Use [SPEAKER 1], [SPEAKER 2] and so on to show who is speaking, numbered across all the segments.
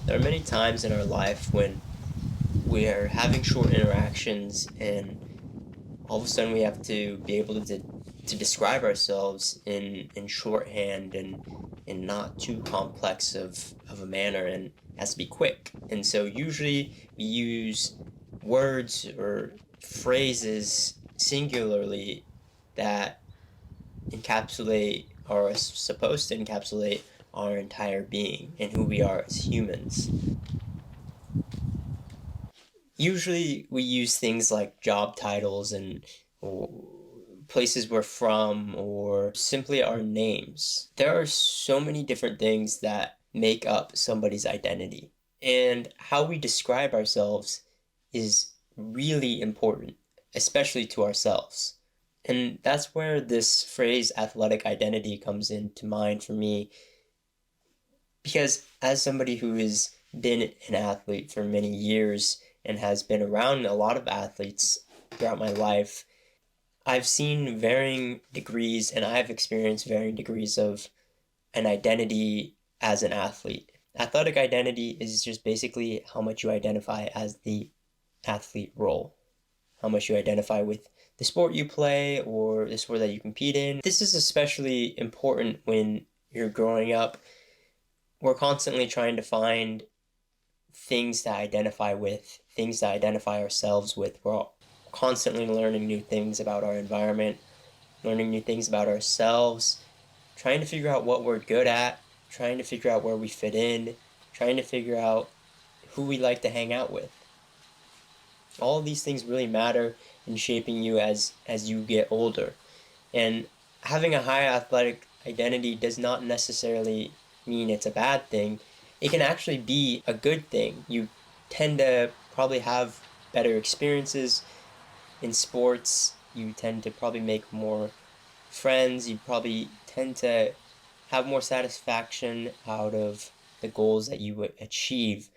[SPEAKER 1] There are many times in our life when we're having short interactions and all of a sudden we have to be able to describe ourselves in shorthand and in not too complex of a manner, and it has to be quick. And so usually we use words or phrases singularly that encapsulate or are supposed to encapsulate our entire being and who we are as humans. Usually we use things like job titles and places we're from or simply our names. There are so many different things that make up somebody's identity. And how we describe ourselves is really important, especially to ourselves. And that's where this phrase athletic identity comes into mind for me, because as somebody who has been an athlete for many years and has been around a lot of athletes throughout my life, I've seen varying degrees and I've experienced varying degrees of an identity as an athlete. Athletic identity is just basically how much you identify as the athlete role, how much you identify with the sport you play or the sport that you compete in. This is especially important when you're growing up. We're constantly trying to find things to identify with, things to identify ourselves with. We're constantly learning new things about our environment, learning new things about ourselves, trying to figure out what we're good at, trying to figure out where we fit in, trying to figure out who we like to hang out with. All of these things really matter in shaping you as you get older. And having a high athletic identity does not necessarily mean it's a bad thing. It can actually be a good thing. You tend to probably have better experiences in sports. You tend to probably make more friends. You probably tend to have more satisfaction out of the goals that you would achieve.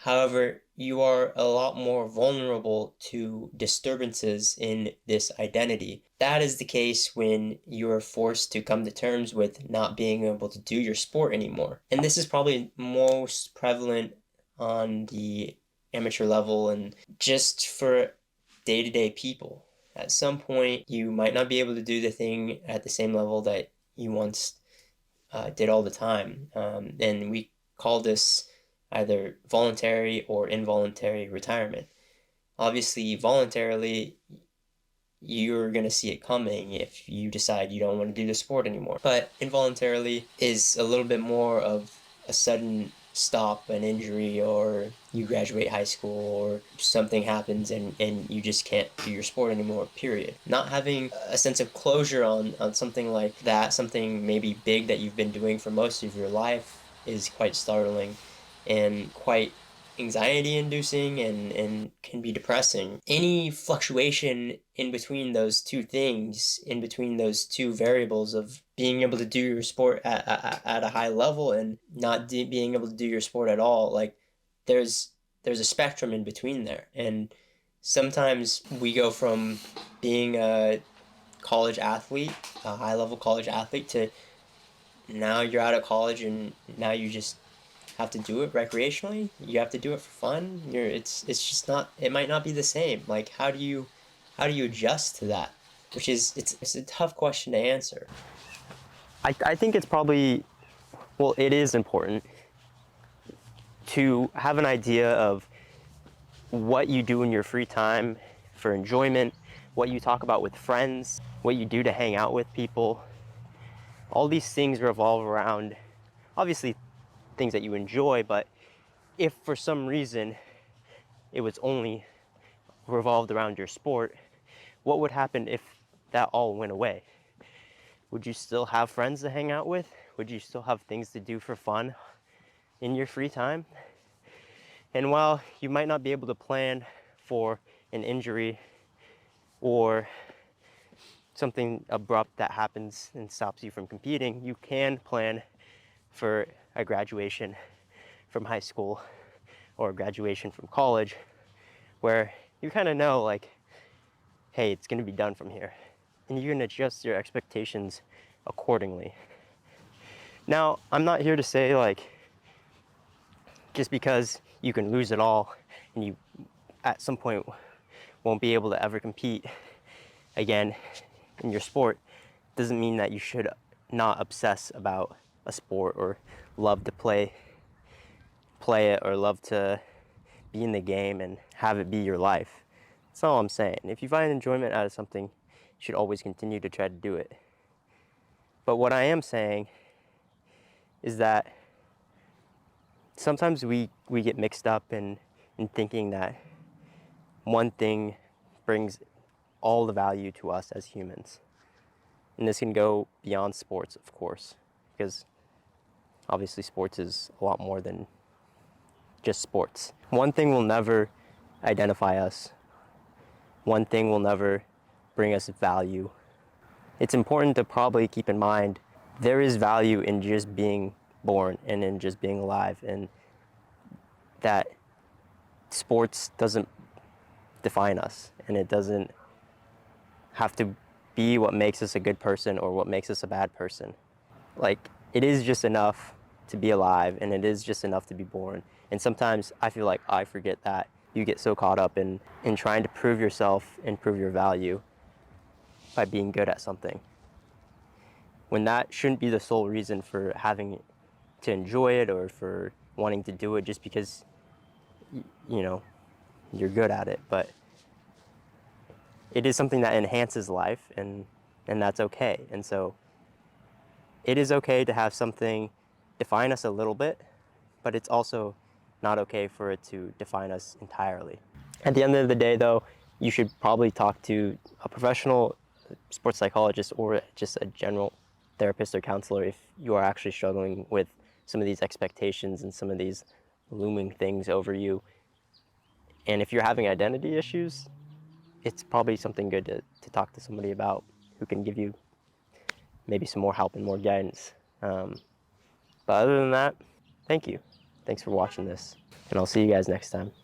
[SPEAKER 1] However, you are a lot more vulnerable to disturbances in this identity. That is the case when you are forced to come to terms with not being able to do your sport anymore. And this is probably most prevalent on the amateur level and just for day-to-day people. At some point, you might not be able to do the thing at the same level that you once did all the time. And we call this either voluntary or involuntary retirement. Obviously, voluntarily, you're going to see it coming if you decide you don't want to do the sport anymore. But involuntarily is a little bit more of a sudden stop, an injury, or you graduate high school, or something happens and you just can't do your sport anymore, period. Not having a sense of closure on something like that, something maybe big that you've been doing for most of your life, is quite startling and quite anxiety inducing and can be depressing. Any fluctuation in between those two things, in between those two variables of being able to do your sport at a high level and not being able to do your sport at all, like there's a spectrum in between there. And sometimes we go from being a college athlete, a high level college athlete, to now you're out of college and now you just have to do it recreationally. You have to do it for fun. It's just not, it might not be the same. Like how do you adjust to that? Which is it's a tough question to answer.
[SPEAKER 2] I think it's probably, well, it is important to have an idea of what you do in your free time for enjoyment, what you talk about with friends, what you do to hang out with people. All these things revolve around, obviously, things that you enjoy, but if for some reason it was only revolved around your sport, what would happen if that all went away? Would you still have friends to hang out with? Would you still have things to do for fun in your free time? And while you might not be able to plan for an injury or something abrupt that happens and stops you from competing, you can plan for a graduation from high school or graduation from college where you kind of know, like, hey, it's going to be done from here. And you can adjust your expectations accordingly. Now, I'm not here to say, like, just because you can lose it all and you at some point won't be able to ever compete again in your sport doesn't mean that you should not obsess about a sport or love to play it or love to be in the game and have it be your life. That's all I'm saying. If you find enjoyment out of something, you should always continue to try to do it. But what I am saying is that sometimes we get mixed up in thinking that one thing brings all the value to us as humans. And this can go beyond sports, of course, because obviously sports is a lot more than just sports. One thing will never identify us. One thing will never bring us value. It's important to probably keep in mind there is value in just being born and in just being alive, and that sports doesn't define us, and it doesn't have to be what makes us a good person or what makes us a bad person. Like, it is just enough to be alive, and it is just enough to be born. And sometimes I feel like I forget that. You get so caught up in trying to prove yourself and prove your value by being good at something, when that shouldn't be the sole reason for having to enjoy it or for wanting to do it just because you know you're good at it. But it is something that enhances life, and that's okay. And so it is okay to have something define us a little bit, but it's also not okay for it to define us entirely. At the end of the day, though, you should probably talk to a professional sports psychologist or just a general therapist or counselor if you are actually struggling with some of these expectations and some of these looming things over you. And if you're having identity issues, it's probably something good to talk to somebody about who can give you maybe some more help and more guidance. But other than that, thank you. Thanks for watching this, and I'll see you guys next time.